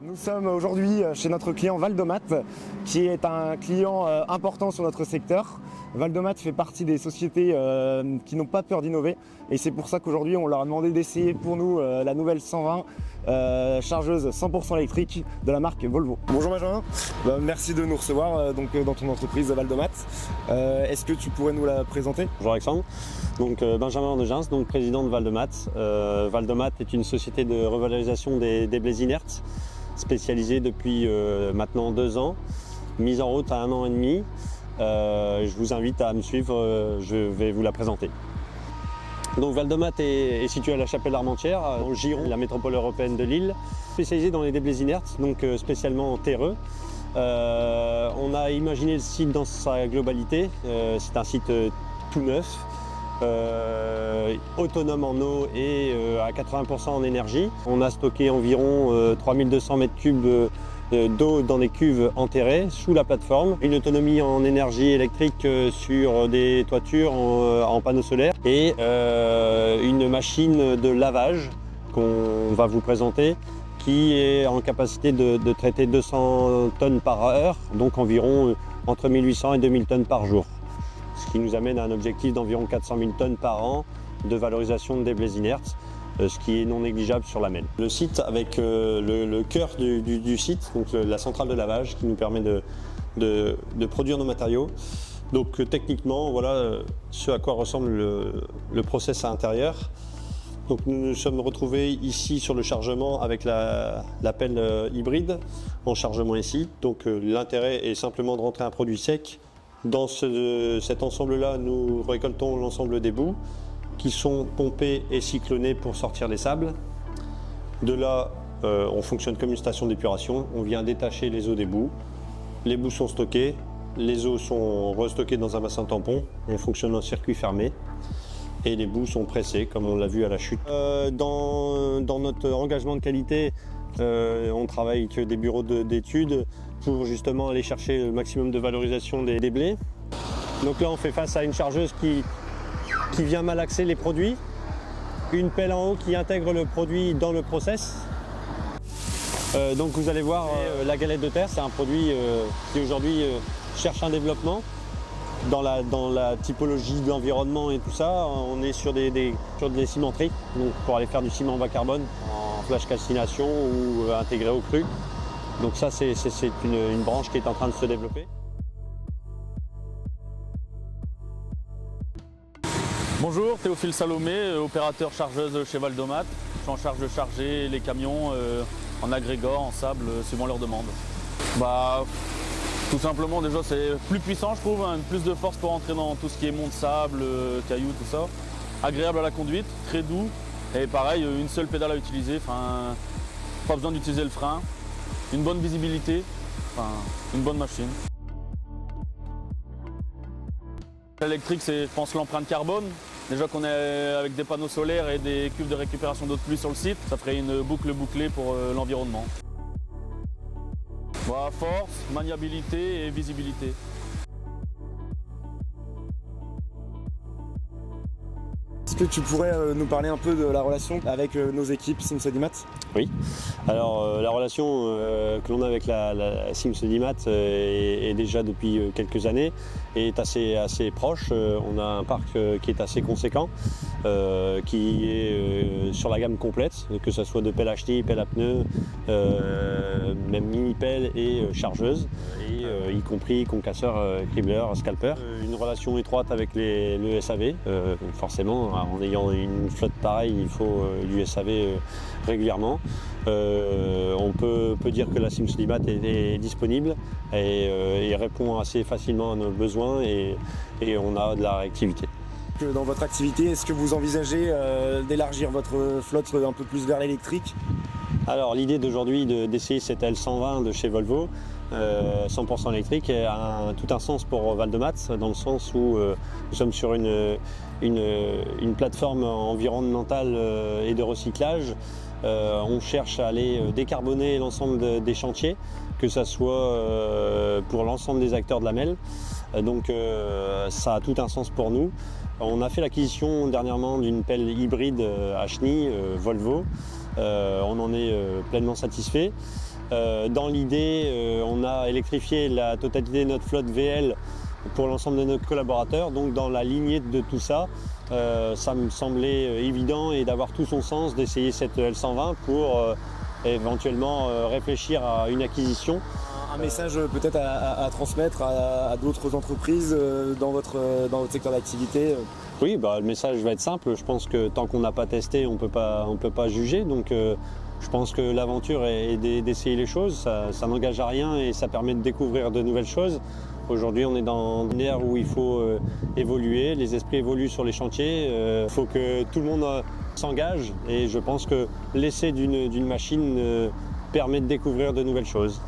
Nous sommes aujourd'hui chez notre client Valdomat, qui est un client important sur notre secteur. Valdomat fait partie des sociétés qui n'ont pas peur d'innover, et c'est pour ça qu'aujourd'hui on leur a demandé d'essayer pour nous la nouvelle 120 chargeuse 100% électrique de la marque Volvo. Bonjour Benjamin, merci de nous recevoir dans ton entreprise Valdomat. Est-ce que tu pourrais nous la présenter? Bonjour Alexandre, Benjamin Degens, président de Valdomat. Valdomat est une société de revalorisation des blés inertes, spécialisée depuis maintenant 2 ans, mise en route à 1 an et demi. Je vous invite à me suivre, je vais vous la présenter. Donc Valdomat est situé à la Chapelle-Armentières, dans le Giron, la métropole européenne de Lille, spécialisé dans les déblais inertes, donc spécialement terreux. On a imaginé le site dans sa globalité. C'est un site tout neuf, autonome en eau et à 80% en énergie. On a stocké environ 3200 m3 d'eau dans des cuves enterrées sous la plateforme, une autonomie en énergie électrique sur des toitures en panneaux solaires et une machine de lavage qu'on va vous présenter qui est en capacité de traiter 200 tonnes par heure, donc environ entre 1800 et 2000 tonnes par jour. Ce qui nous amène à un objectif d'environ 400 000 tonnes par an de valorisation de déblais inertes, ce qui est non négligeable sur la Melle. Le site avec le cœur du site, donc la centrale de lavage qui nous permet de produire nos matériaux. Donc techniquement, voilà ce à quoi ressemble le process à l'intérieur. Donc nous nous sommes retrouvés ici sur le chargement avec la pelle hybride en chargement ici. Donc l'intérêt est simplement de rentrer un produit sec. Dans cet ensemble-là, nous récoltons l'ensemble des boues qui sont pompés et cyclonnés pour sortir les sables. De là, on fonctionne comme une station d'épuration. On vient détacher les eaux des boues. Les boues sont stockées, les eaux sont restockées dans un bassin tampon. On fonctionne en circuit fermé. Et les boues sont pressées, comme on l'a vu à la chute. Dans notre engagement de qualité, on travaille avec des bureaux d'études pour justement aller chercher le maximum de valorisation des blés. Donc là, on fait face à une chargeuse qui vient malaxer les produits, une pelle en haut qui intègre le produit dans le process. Donc vous allez voir la galette de terre, c'est un produit qui aujourd'hui cherche un développement. Dans la typologie de l'environnement et tout ça, on est sur des cimenteries, donc pour aller faire du ciment bas carbone en flash calcination ou intégré au cru. Donc ça c'est une branche qui est en train de se développer. Bonjour, Théophile Salomé, opérateur chargeuse chez Valdomat. Je suis en charge de charger les camions en agrégats, en sable, suivant leurs demandes. Tout simplement, déjà c'est plus puissant, je trouve, plus de force pour entrer dans tout ce qui est monte sable, cailloux, tout ça. Agréable à la conduite, très doux. Et pareil, une seule pédale à utiliser, pas besoin d'utiliser le frein. Une bonne visibilité, une bonne machine. L'électrique, c'est, je pense, l'empreinte carbone. Déjà qu'on est avec des panneaux solaires et des cuves de récupération d'eau de pluie sur le site, ça ferait une boucle bouclée pour l'environnement. Force, maniabilité et visibilité. Est-ce que tu pourrais nous parler un peu de la relation avec nos équipes Sims Audimat? Oui, alors la relation que l'on a avec la Sims Audimat est déjà depuis quelques années et est assez proche. On a un parc qui est assez conséquent, qui est sur la gamme complète, que ce soit de pelle à chenilles, pelle à pneus, même mini-pelle et chargeuse, et y compris concasseur, cribleur, scalper. Une relation étroite avec le SAV, forcément. En ayant une flotte pareille, il faut du SAV régulièrement. On peut dire que la Sims Audimat est disponible et répond assez facilement à nos besoins et on a de la réactivité. Dans votre activité, est-ce que vous envisagez d'élargir votre flotte un peu plus vers l'électrique? Alors l'idée d'aujourd'hui d'essayer cette L120 de chez Volvo, 100% électrique, a tout un sens pour Valdomat, dans le sens où nous sommes sur une plateforme environnementale et de recyclage. On cherche à aller décarboner l'ensemble des chantiers, que ce soit pour l'ensemble des acteurs de la Melle. Donc ça a tout un sens pour nous. On a fait l'acquisition dernièrement d'une pelle hybride à chenilles Volvo. On en est pleinement satisfait. Dans l'idée, on a électrifié la totalité de notre flotte VL pour l'ensemble de nos collaborateurs. Donc dans la lignée de tout ça, ça me semblait évident et d'avoir tout son sens d'essayer cette L120 pour éventuellement réfléchir à une acquisition. Un message peut-être à transmettre à d'autres entreprises dans votre secteur d'activité? Oui, le message va être simple. Je pense que tant qu'on n'a pas testé, on peut pas juger. Donc je pense que l'aventure est d'essayer les choses. Ça n'engage à rien et ça permet de découvrir de nouvelles choses. Aujourd'hui, on est dans une ère où il faut évoluer. Les esprits évoluent sur les chantiers. Il faut que tout le monde s'engage. Et je pense que l'essai d'une machine permet de découvrir de nouvelles choses.